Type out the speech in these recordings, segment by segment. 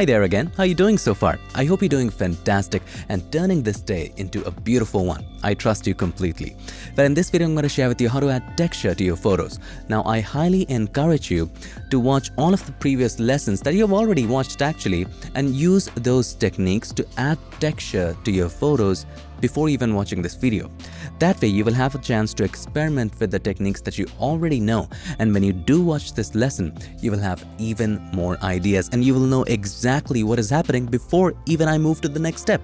Hi there again, how are you doing so far? I hope you're doing fantastic and turning this day into a beautiful one. I trust you completely. Well, in this video, I'm going to share with you how to add texture to your photos. Now, I highly encourage you to watch all of the previous lessons that you've already watched actually and use those techniques to add texture to your photos before even watching this video. That way, you will have a chance to experiment with the techniques that you already know, and when you do watch this lesson, you will have even more ideas and you will know exactly what is happening before even I move to the next step.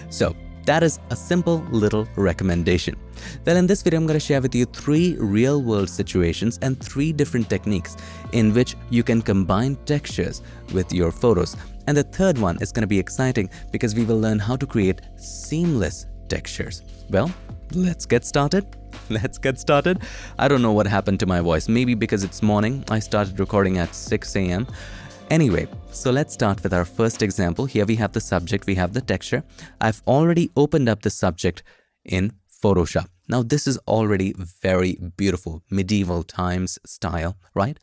So that is a simple little recommendation. Well, in this video, I'm going to share with you 3 real-world situations and 3 different techniques in which you can combine textures with your photos. And the third one is going to be exciting because we will learn how to create seamless textures. Well, let's get started. I don't know what happened to my voice. Maybe because it's morning. I started recording at 6 a.m. Anyway, so let's start with our first example. Here we have the subject, we have the texture. I've already opened up the subject in Photoshop. Now, this is already very beautiful, medieval times style, right?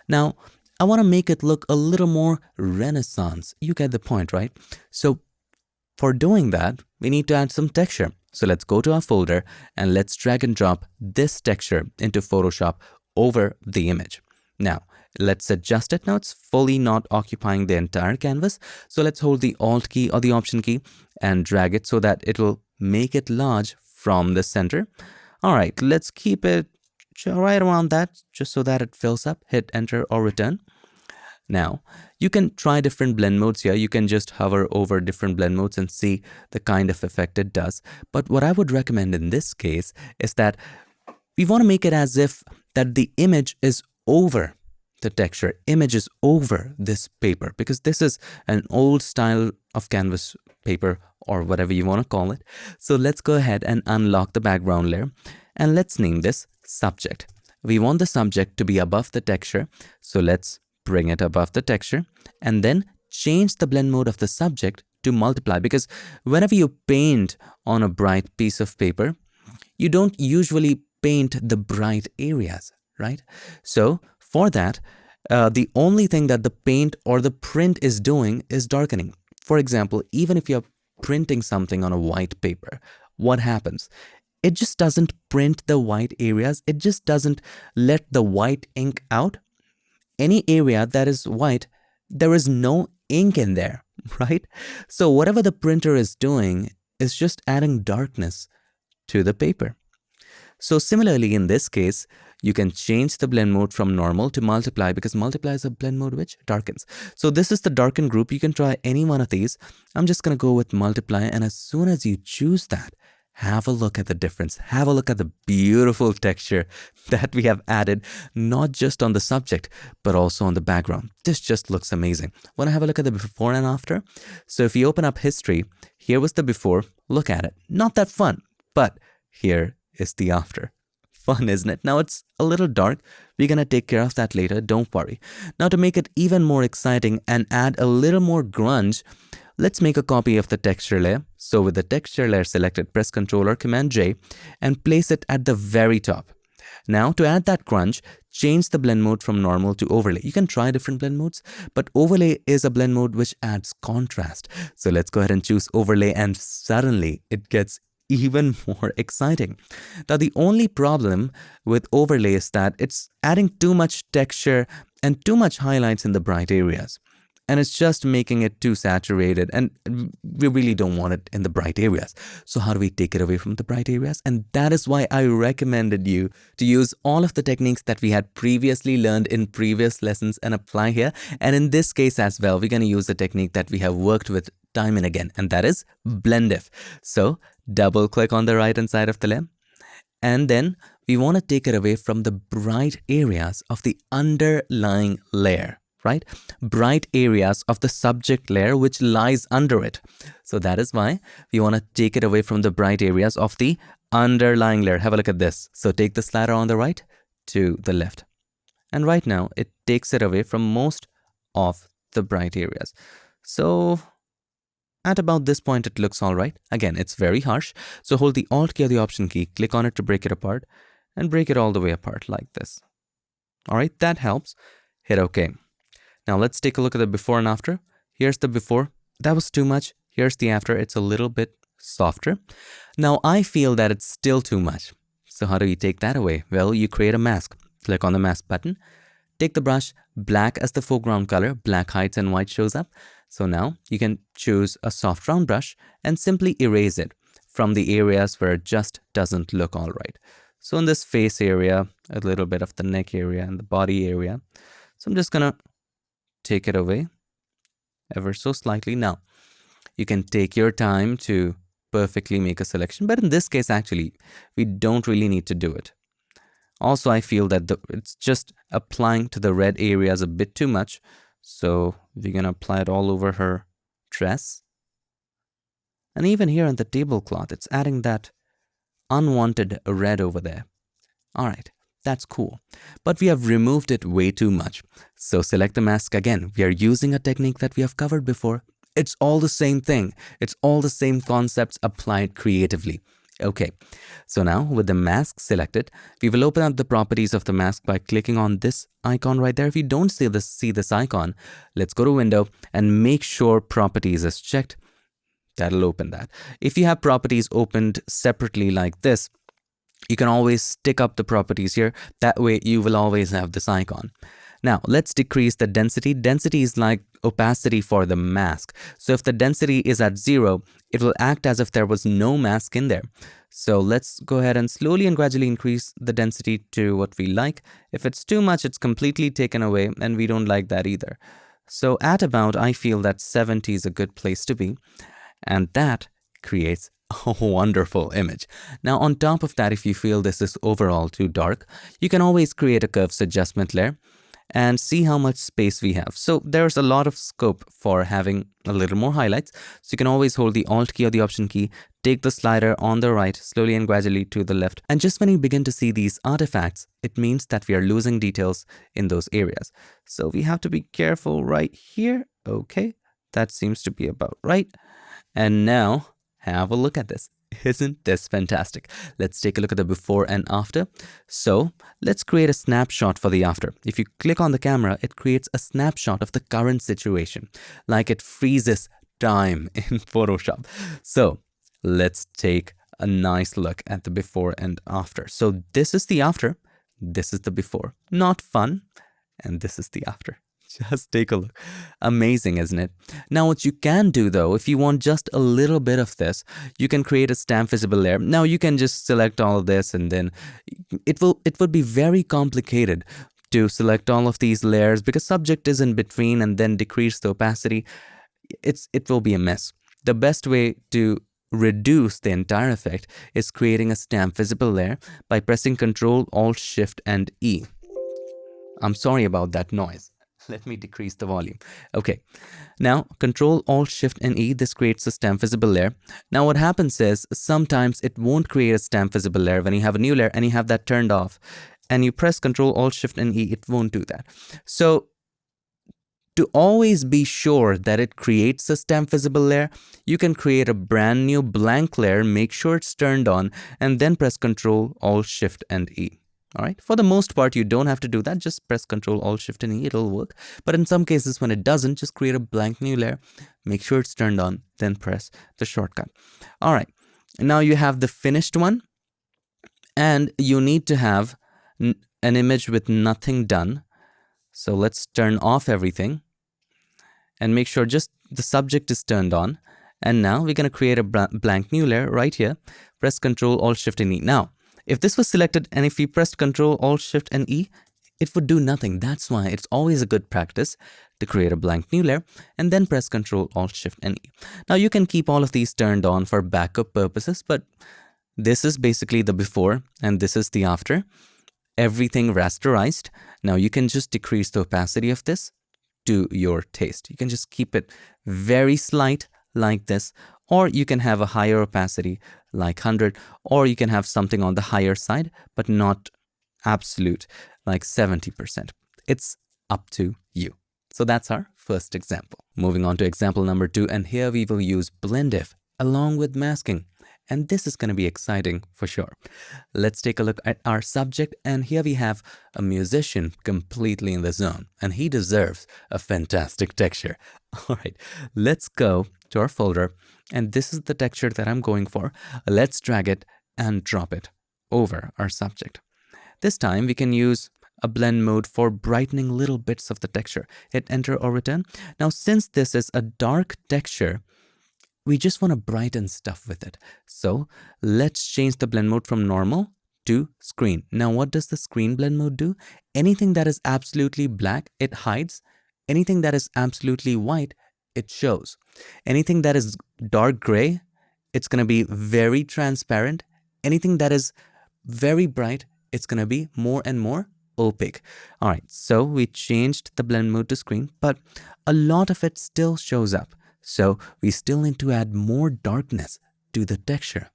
Now, I want to make it look a little more Renaissance. You get the point, right? So for doing that, we need to add some texture. So let's go to our folder and let's drag and drop this texture into Photoshop over the image. Now, let's adjust it. Now it's fully not occupying the entire canvas. So let's hold the Alt key or the Option key and drag it so that it will make it large from the center. All right, let's keep it right around that just so that it fills up. Hit Enter or Return. Now, you can try different blend modes here. You can just hover over different blend modes and see the kind of effect it does. But what I would recommend in this case is that we want to make it as if that the image is over the texture. Image is over this paper because this is an old style of canvas paper or whatever you want to call it. So let's go ahead and unlock the background layer and let's name this subject. We want the subject to be above the texture. So let's bring it above the texture and then change the blend mode of the subject to multiply, because whenever you paint on a bright piece of paper, you don't usually paint the bright areas, right? So for that, the only thing that the paint or the print is doing is darkening. For example, even if you're printing something on a white paper, what happens? It just doesn't print the white areas. It just doesn't let the white ink out. Any area that is white, there is no ink in there, right? So whatever the printer is doing is just adding darkness to the paper. So similarly, in this case, you can change the blend mode from normal to multiply because multiply is a blend mode which darkens. So this is the darken group. You can try any one of these. I'm just going to go with multiply. And as soon as you choose that, have a look at the difference. Have a look at the beautiful texture that we have added, not just on the subject, but also on the background. This just looks amazing. Want to have a look at the before and after? So if you open up history, here was the before. Look at it. Not that fun, but here is the after. Fun, isn't it? Now it's a little dark. We're going to take care of that later. Don't worry. Now to make it even more exciting and add a little more grunge, let's make a copy of the texture layer. So with the texture layer selected, press Ctrl or Command J and place it at the very top. Now to add that grunge, change the blend mode from normal to overlay. You can try different blend modes, but overlay is a blend mode which adds contrast. So let's go ahead and choose overlay and suddenly it gets even more exciting. Now the only problem with overlay is that it's adding too much texture and too much highlights in the bright areas. And it's just making it too saturated and we really don't want it in the bright areas. So how do we take it away from the bright areas? And that is why I recommended you to use all of the techniques that we had previously learned in previous lessons and apply here. And in this case as well, we're going to use the technique that we have worked with time and again, and that is blend if. So double click on the right hand side of the layer. And then we want to take it away from the bright areas of the underlying layer. Right? Bright areas of the subject layer which lies under it. So that is why we want to take it away from the bright areas of the underlying layer. Have a look at this. So take the slider on the right to the left. And right now it takes it away from most of the bright areas. So at about this point, it looks all right. Again, it's very harsh. So hold the Alt key or the Option key, click on it to break it apart and break it all the way apart like this. All right, that helps. Hit OK. Now let's take a look at the before and after. Here's the before. That was too much. Here's the after. It's a little bit softer. Now I feel that it's still too much. So how do you take that away? Well, you create a mask. Click on the mask button. Take the brush, black as the foreground color, black hides and white shows up. So now you can choose a soft round brush and simply erase it from the areas where it just doesn't look all right. So in this face area, a little bit of the neck area and the body area. So I'm just gonna take it away ever so slightly. Now, you can take your time to perfectly make a selection, but in this case, actually, we don't really need to do it. Also, I feel that it's just applying to the red areas a bit too much. So we're gonna apply it all over her dress. And even here on the tablecloth, it's adding that unwanted red over there. All right, that's cool. But we have removed it way too much. So select the mask again. We are using a technique that we have covered before. It's all the same thing. It's all the same concepts applied creatively. Okay, so now with the mask selected, we will open up the properties of the mask by clicking on this icon right there. If you don't see this icon, let's go to Window and make sure Properties is checked. That'll open that. If you have properties opened separately like this, you can always stick up the properties here. That way you will always have this icon. Now let's decrease the density. Density is like opacity for the mask. So if the density is at 0, it will act as if there was no mask in there. So let's go ahead and slowly and gradually increase the density to what we like. If it's too much, it's completely taken away, and we don't like that either. So at about, I feel that 70 is a good place to be. And that creates a wonderful image. Now on top of that, if you feel this is overall too dark, you can always create a curves adjustment layer and see how much space we have. So there's a lot of scope for having a little more highlights. So you can always hold the Alt key or the Option key, take the slider on the right, slowly and gradually to the left. And just when you begin to see these artifacts, it means that we are losing details in those areas. So we have to be careful right here. Okay, that seems to be about right. And now have a look at this. Isn't this fantastic? Let's take a look at the before and after. So let's create a snapshot for the after. If you click on the camera, it creates a snapshot of the current situation, like it freezes time in Photoshop. So let's take a nice look at the before and after. So this is the after, this is the before. Not fun, and this is the after. Just take a look. Amazing, isn't it? Now what you can do though, if you want just a little bit of this, you can create a stamp visible layer. Now you can just select all of this, and then it would be very complicated to select all of these layers because subject is in between and then decrease the opacity. It will be a mess. The best way to reduce the entire effect is creating a stamp visible layer by pressing Ctrl, Alt, Shift, and E. I'm sorry about that noise. Let me decrease the volume. Okay, now Ctrl, Alt, Shift, and E. This creates a stamp visible layer. Now what happens is sometimes it won't create a stamp visible layer when you have a new layer and you have that turned off, and you press Ctrl, Alt, Shift, and E. It won't do that. So to always be sure that it creates a stamp visible layer, you can create a brand new blank layer, make sure it's turned on, and then press Ctrl, Alt, Shift, and E. All right, for the most part, you don't have to do that. Just press Ctrl, Alt, Shift, and E, it'll work. But in some cases, when it doesn't, just create a blank new layer, make sure it's turned on, then press the shortcut. All right, now you have the finished one, and you need to have an image with nothing done. So let's turn off everything and make sure just the subject is turned on. And now we're going to create a blank new layer right here. Press Ctrl, Alt, Shift, and E. Now, if this was selected and if we pressed Ctrl, Alt, Shift, and E, it would do nothing. That's why it's always a good practice to create a blank new layer and then press Ctrl, Alt, Shift, and E. Now you can keep all of these turned on for backup purposes, but this is basically the before and this is the after. Everything rasterized. Now you can just decrease the opacity of this to your taste. You can just keep it very slight like this, or you can have a higher opacity like 100, or you can have something on the higher side, but not absolute, like 70%. It's up to you. So that's our first example. Moving on to example number 2, and here we will use blend if along with masking. And this is going to be exciting for sure. Let's take a look at our subject, and here we have a musician completely in the zone, and he deserves a fantastic texture. All right, let's go to our folder, and this is the texture that I'm going for. Let's drag it and drop it over our subject. This time we can use a blend mode for brightening little bits of the texture. Hit enter or return. Now, since this is a dark texture, we just want to brighten stuff with it. So let's change the blend mode from normal to screen. Now, what does the screen blend mode do? Anything that is absolutely black, it hides. Anything that is absolutely white, it shows. Anything that is dark gray, it's going to be very transparent. Anything that is very bright, it's going to be more and more opaque. All right, so we changed the blend mode to screen, but a lot of it still shows up. So we still need to add more darkness to the texture.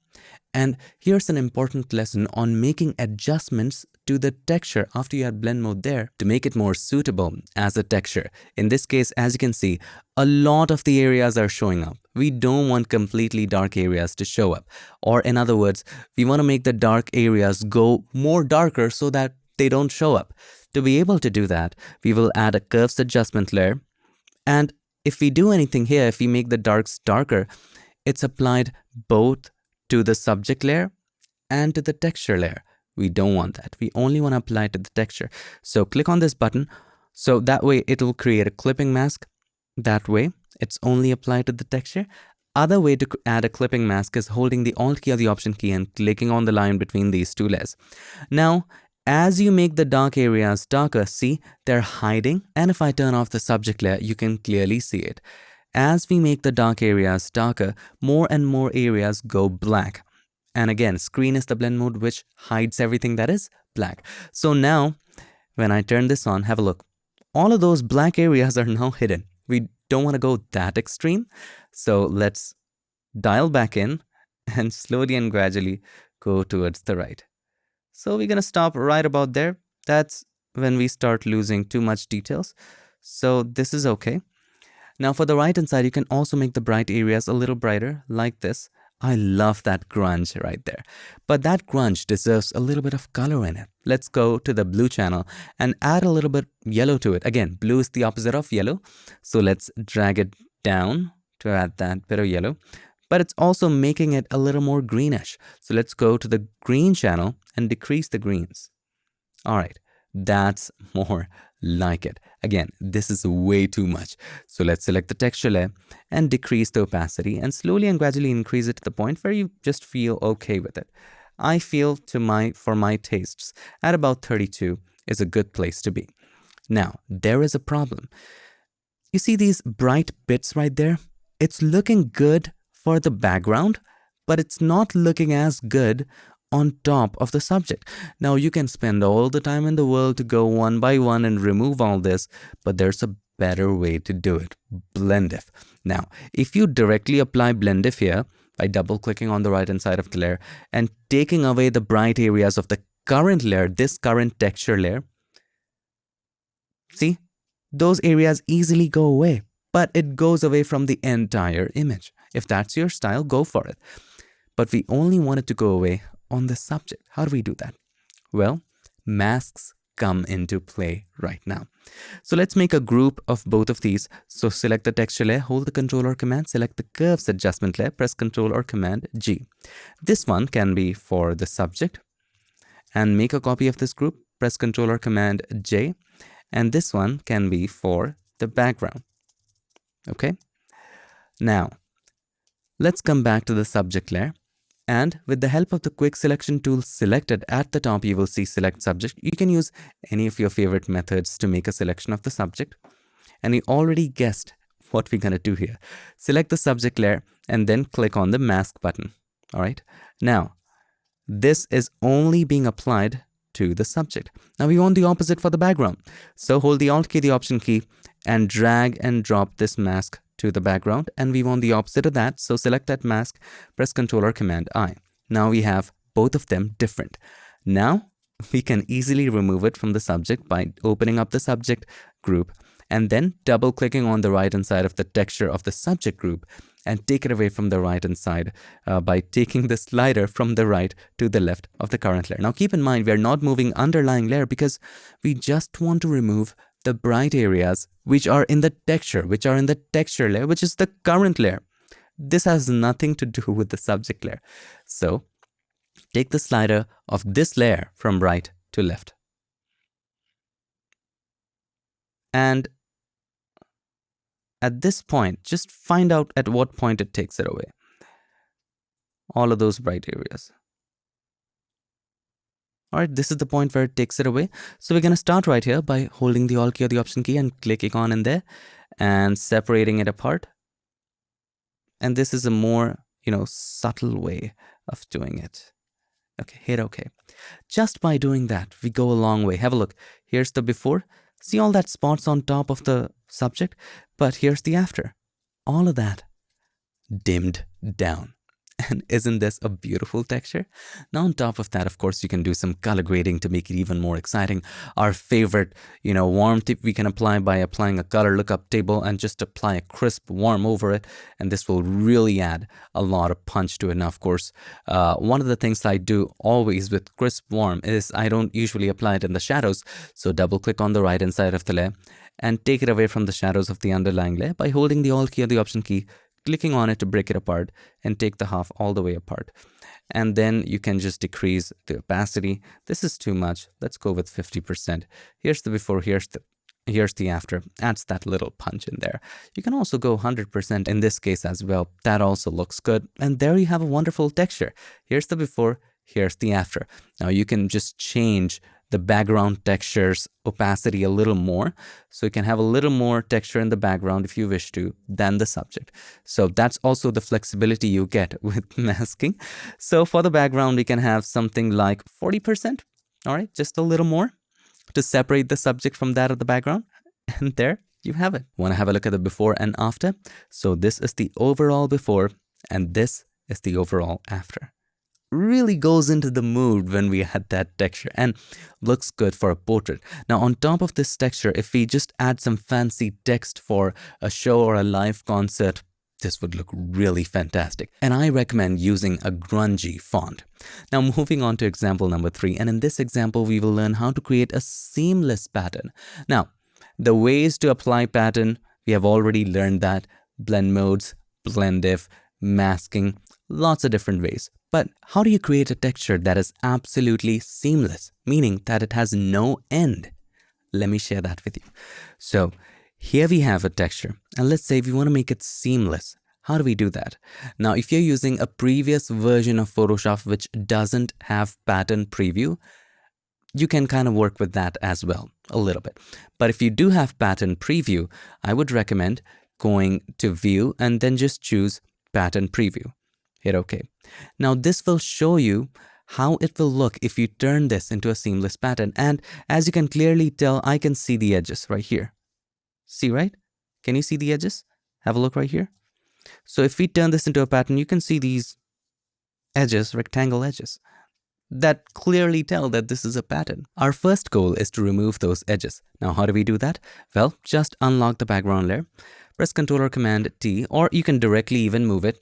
And here's an important lesson on making adjustments to the texture after you add blend mode there to make it more suitable as a texture. In this case, as you can see, a lot of the areas are showing up. We don't want completely dark areas to show up. Or in other words, we want to make the dark areas go more darker so that they don't show up. To be able to do that, we will add a curves adjustment layer. And if we do anything here, if we make the darks darker, it's applied both to the subject layer and to the texture layer. We don't want that. We only want to apply it to the texture. So click on this button. So that way it will create a clipping mask. That way it's only applied to the texture. Other way to add a clipping mask is holding the Alt key or the Option key and clicking on the line between these two layers. Now, as you make the dark areas darker, see, they're hiding. And if I turn off the subject layer, you can clearly see it. As we make the dark areas darker, more and more areas go black. And again, screen is the blend mode which hides everything that is black. So now, when I turn this on, have a look. All of those black areas are now hidden. We don't want to go that extreme. So let's dial back in and slowly and gradually go towards the right. So we're going to stop right about there. That's when we start losing too much details. So this is okay. Now for the right hand side, you can also make the bright areas a little brighter like this. I love that grunge right there. But that grunge deserves a little bit of color in it. Let's go to the blue channel and add a little bit yellow to it. Again, blue is the opposite of yellow. So let's drag it down to add that bit of yellow. But it's also making it a little more greenish. So let's go to the green channel and decrease the greens. All right, that's more like it. Again, this is way too much. So let's select the texture layer and decrease the opacity and slowly and gradually increase it to the point where you just feel okay with it. I feel for my tastes at about 32 is a good place to be. Now, there is a problem. You see these bright bits right there? It's looking good for the background, but it's not looking as good on top of the subject. Now you can spend all the time in the world to go one by one and remove all this, but there's a better way to do it. Blend if. Now, if you directly apply blend if here by double clicking on the right hand side of the layer and taking away the bright areas of the current layer, this current texture layer, see, those areas easily go away, but it goes away from the entire image. If that's your style, go for it. But we only want it to go away on the subject. How do we do that? Well, masks come into play right now. So let's make a group of both of these. So select the texture layer, hold the Control or Command, select the curves adjustment layer, press Control or Command G. This one can be for the subject, and make a copy of this group, press Control or Command J, and this one can be for the background. Okay. Now, let's come back to the subject layer. And with the help of the quick selection tool selected at the top, you will see select subject. You can use any of your favorite methods to make a selection of the subject. And you already guessed what we're going to do here. Select the subject layer and then click on the mask button. All right. Now, this is only being applied to the subject. Now we want the opposite for the background. So hold the Alt key, the Option key, and drag and drop this mask to the background, and we want the opposite of that. So select that mask, press Control or Command I. Now we have both of them different. Now we can easily remove it from the subject by opening up the subject group and then double clicking on the right hand side of the texture of the subject group and take it away from the right hand side by taking the slider from the right to the left of the current layer. Now keep in mind, we are not moving underlying layer because we just want to remove the bright areas which are in the texture, layer, which is the current layer. This has nothing to do with the subject layer. So take the slider of this layer from right to left. And at this point, just find out at what point it takes it away. All of those bright areas. All right, this is the point where it takes it away. So we're going to start right here by holding the Alt key or the Option key and clicking on in there and separating it apart. And this is a more, subtle way of doing it. Okay, hit OK. Just by doing that, we go a long way. Have a look. Here's the before. See all that spots on top of the subject? But here's the after. All of that dimmed down. And isn't this a beautiful texture? Now on top of that, of course, you can do some color grading to make it even more exciting. Our favorite, warmth we can apply by applying a color lookup table and just apply a crisp warm over it. And this will really add a lot of punch to it. Now, of course, one of the things I do always with crisp warm is I don't usually apply it in the shadows. So double click on the right hand side of the layer and take it away from the shadows of the underlying layer by holding the Alt key or the Option key, clicking on it to break it apart and take the half all the way apart. And then you can just decrease the opacity. This is too much. Let's go with 50%. Here's the before, here's the after. Adds that little punch in there. You can also go 100% in this case as well. That also looks good. And there you have a wonderful texture. Here's the before, here's the after. Now you can just change the background texture's opacity a little more. So you can have a little more texture in the background if you wish to than the subject. So that's also the flexibility you get with masking. So for the background, we can have something like 40%. All right, just a little more to separate the subject from that of the background. And there you have it. Want to have a look at the before and after? So this is the overall before and this is the overall after. Really goes into the mood when we add that texture and looks good for a portrait. Now on top of this texture, if we just add some fancy text for a show or a live concert, this would look really fantastic. And I recommend using a grungy font. Now moving on to example number 3, and in this example we will learn how to create a seamless pattern. Now the ways to apply pattern, we have already learned that. Blend modes, blend if, masking, lots of different ways. But how do you create a texture that is absolutely seamless, meaning that it has no end? Let me share that with you. So here we have a texture, and let's say we want to make it seamless. How do we do that? Now, if you're using a previous version of Photoshop which doesn't have pattern preview, you can kind of work with that as well a little bit. But if you do have pattern preview, I would recommend going to view and then just choose pattern preview. Hit OK. Now this will show you how it will look if you turn this into a seamless pattern. And as you can clearly tell, I can see the edges right here. See, right? Can you see the edges? Have a look right here. So if we turn this into a pattern, you can see these edges, rectangle edges, that clearly tell that this is a pattern. Our first goal is to remove those edges. Now, how do we do that? Well, just unlock the background layer, press Ctrl or Command T, or you can directly even move it.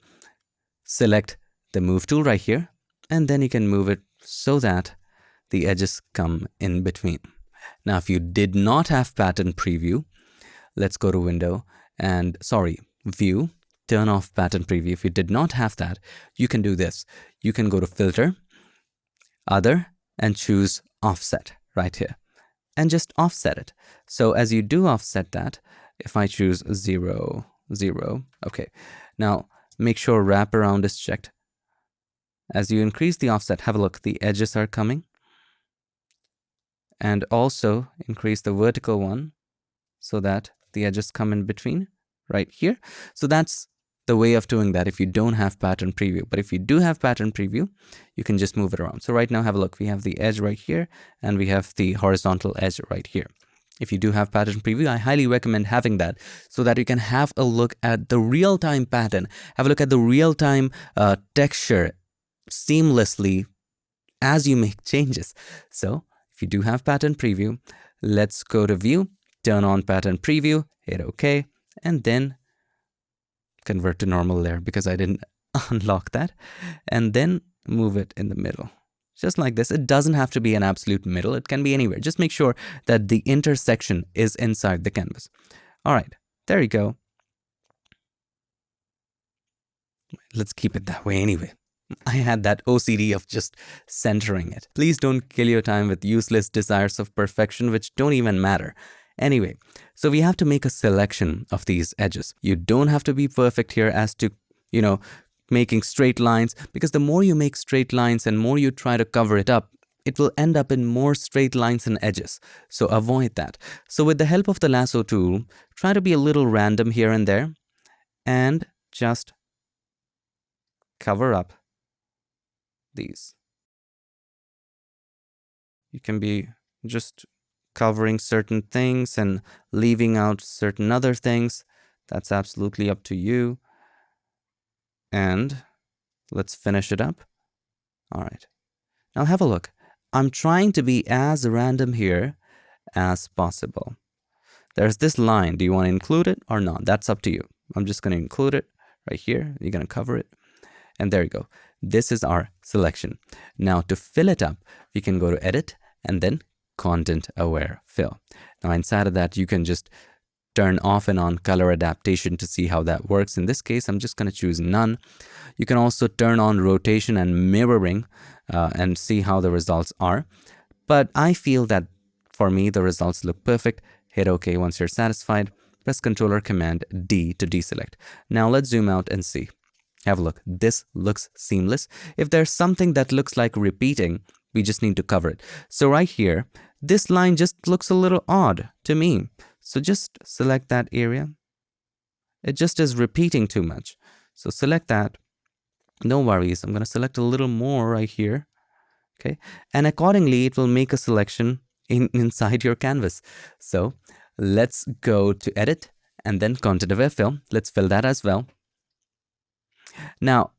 Select the move tool right here, and then you can move it so that the edges come in between. Now, if you did not have pattern preview, let's go to window and view, turn off pattern preview. If you did not have that, you can do this. You can go to filter, other, and choose offset right here and just offset it. So as you do offset that, if I choose 0, 0, okay. Now make sure wraparound is checked. As you increase the offset, have a look, the edges are coming. And also increase the vertical one so that the edges come in between right here. So that's the way of doing that if you don't have pattern preview. But if you do have pattern preview, you can just move it around. So right now, have a look, we have the edge right here and we have the horizontal edge right here. If you do have pattern preview, I highly recommend having that so that you can have a look at the real-time pattern, have a look at the real-time texture seamlessly as you make changes. So if you do have pattern preview, let's go to view, turn on pattern preview, hit OK, and then convert to normal layer because I didn't unlock that, and then move it in the middle. Just like this. It doesn't have to be an absolute middle. It can be anywhere. Just make sure that the intersection is inside the canvas. All right, there you go. Let's keep it that way anyway. I had that OCD of just centering it. Please don't kill your time with useless desires of perfection which don't even matter. Anyway, so we have to make a selection of these edges. You don't have to be perfect here as to, making straight lines, because the more you make straight lines and more you try to cover it up, it will end up in more straight lines and edges. So avoid that. So with the help of the lasso tool, try to be a little random here and there and just cover up these. You can be just covering certain things and leaving out certain other things. That's absolutely up to you. And let's finish it up. All right. Now have a look. I'm trying to be as random here as possible. There's this line. Do you want to include it or not? That's up to you. I'm just going to include it right here. You're going to cover it. And there you go. This is our selection. Now to fill it up, we can go to Edit and then Content Aware Fill. Now inside of that, you can just turn off and on color adaptation to see how that works. In this case, I'm just going to choose none. You can also turn on rotation and mirroring and see how the results are. But I feel that for me, the results look perfect. Hit OK once you're satisfied. Press Controller Command D to deselect. Now let's zoom out and see. Have a look. This looks seamless. If there's something that looks like repeating, we just need to cover it. So right here, this line just looks a little odd to me. So just select that area. It just is repeating too much. So select that. No worries. I'm going to select a little more right here. Okay. And accordingly, it will make a selection inside your canvas. So let's go to Edit and then Content Aware Fill. Let's fill that as well. Now,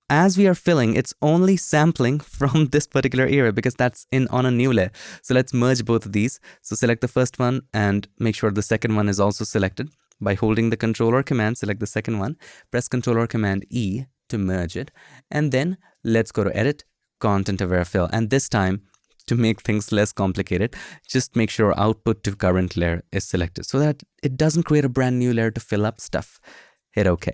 as we are filling, it's only sampling from this particular area because that's on a new layer. So let's merge both of these. So select the first one and make sure the second one is also selected. By holding the Controller Command, select the second one. Press Controller Command E to merge it. And then let's go to Edit, Content Aware Fill. And this time, to make things less complicated, just make sure Output to Current Layer is selected so that it doesn't create a brand new layer to fill up stuff. Hit OK.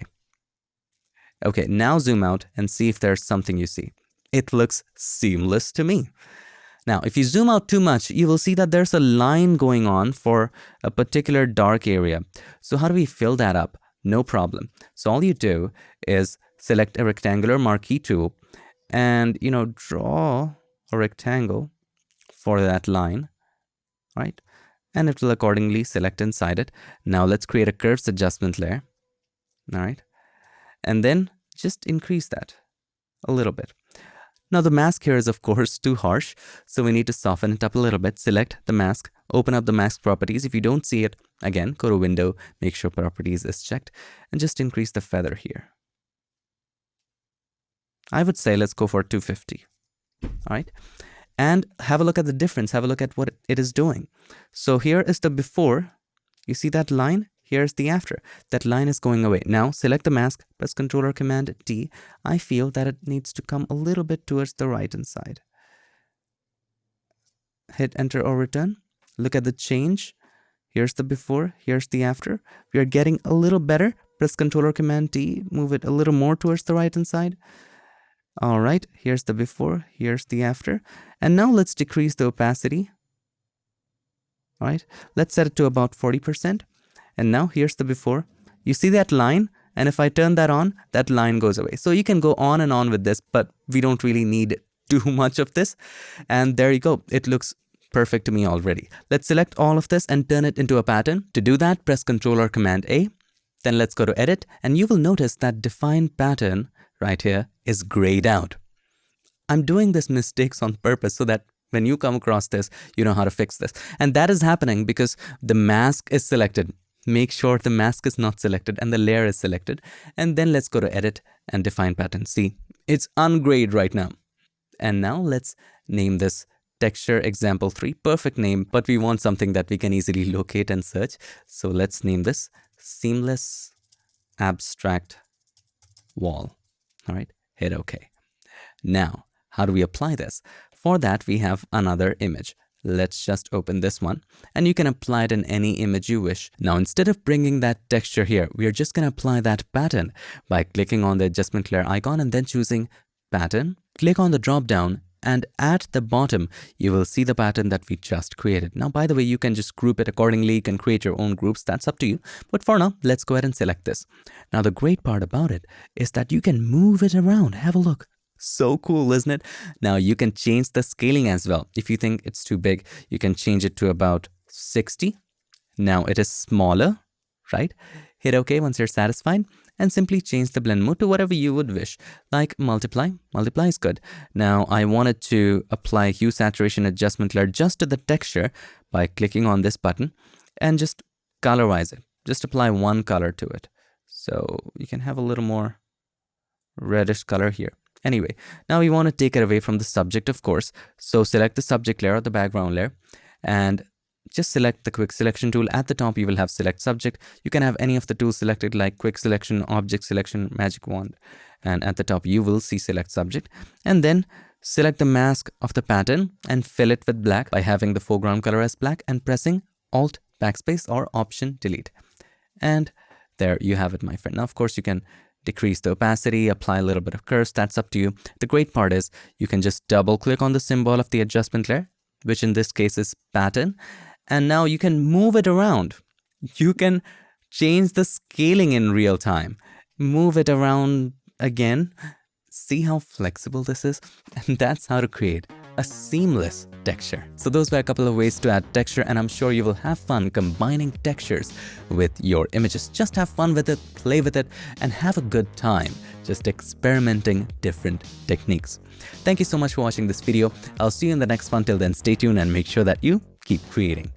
Okay, now zoom out and see if there's something you see. It looks seamless to me. Now, if you zoom out too much, you will see that there's a line going on for a particular dark area. So how do we fill that up? No problem. So all you do is select a rectangular marquee tool and, draw a rectangle for that line, right? And it will accordingly select inside it. Now let's create a curves adjustment layer, all right? And then just increase that a little bit. Now the mask here is of course too harsh, so we need to soften it up a little bit. Select the mask, open up the mask properties. If you don't see it, again, go to Window, make sure properties is checked, and just increase the feather here. I would say let's go for 250, all right? And have a look at the difference, have a look at what it is doing. So here is the before, you see that line? Here's the after. That line is going away. Now select the mask, press Controller Command D. I feel that it needs to come a little bit towards the right hand side. Hit Enter or Return. Look at the change. Here's the before, here's the after. We are getting a little better. Press Controller Command D. Move it a little more towards the right hand side. All right, here's the before, here's the after. And now let's decrease the opacity. All right, let's set it to about 40%. And now here's the before. You see that line? And if I turn that on, that line goes away. So you can go on and on with this, but we don't really need too much of this. And there you go. It looks perfect to me already. Let's select all of this and turn it into a pattern. To do that, press Controller Command A. Then let's go to Edit. And you will notice that Define Pattern right here is grayed out. I'm doing this mistakes on purpose so that when you come across this, you know how to fix this. And that is happening because the mask is selected. Make sure the mask is not selected and the layer is selected. And then let's go to Edit and Define Pattern. See, it's ungrayed right now. And now let's name this Texture Example 3. Perfect name, but we want something that we can easily locate and search. So let's name this Seamless abstract wall. All right, hit OK. Now, how do we apply this? For that, we have another image. Let's just open this one, and you can apply it in any image you wish. Now, instead of bringing that texture here, we are just going to apply that pattern by clicking on the adjustment layer icon and then choosing pattern. Click on the drop down, and at the bottom, you will see the pattern that we just created. Now, by the way, you can just group it accordingly. You can create your own groups. That's up to you. But for now, let's go ahead and select this. Now, the great part about it is that you can move it around. Have a look. So cool, isn't it? Now you can change the scaling as well. If you think it's too big, you can change it to about 60. Now it is smaller, right? Hit OK once you're satisfied and simply change the blend mode to whatever you would wish, like multiply. Multiply is good. Now I wanted to apply hue saturation adjustment layer just to the texture by clicking on this button and just colorize it. Just apply one color to it. So you can have a little more reddish color here. Anyway, now we want to take it away from the subject, of course. So select the subject layer or the background layer and just select the quick selection tool. At the top, you will have select subject. You can have any of the tools selected like quick selection, object selection, magic wand. And at the top, you will see select subject. And then select the mask of the pattern and fill it with black by having the foreground color as black and pressing Alt backspace or Option delete. And there you have it, my friend. Now, of course, you can decrease the opacity, apply a little bit of curves, that's up to you. The great part is you can just double click on the symbol of the adjustment layer, which in this case is pattern, and now you can move it around. You can change the scaling in real time, move it around again. See how flexible this is? And that's how to create a seamless texture. So those were a couple of ways to add texture, and I'm sure you will have fun combining textures with your images. Just have fun with it, play with it, and have a good time just experimenting different techniques. Thank you so much for watching this video. I'll see you in the next one. Till then, stay tuned and make sure that you keep creating.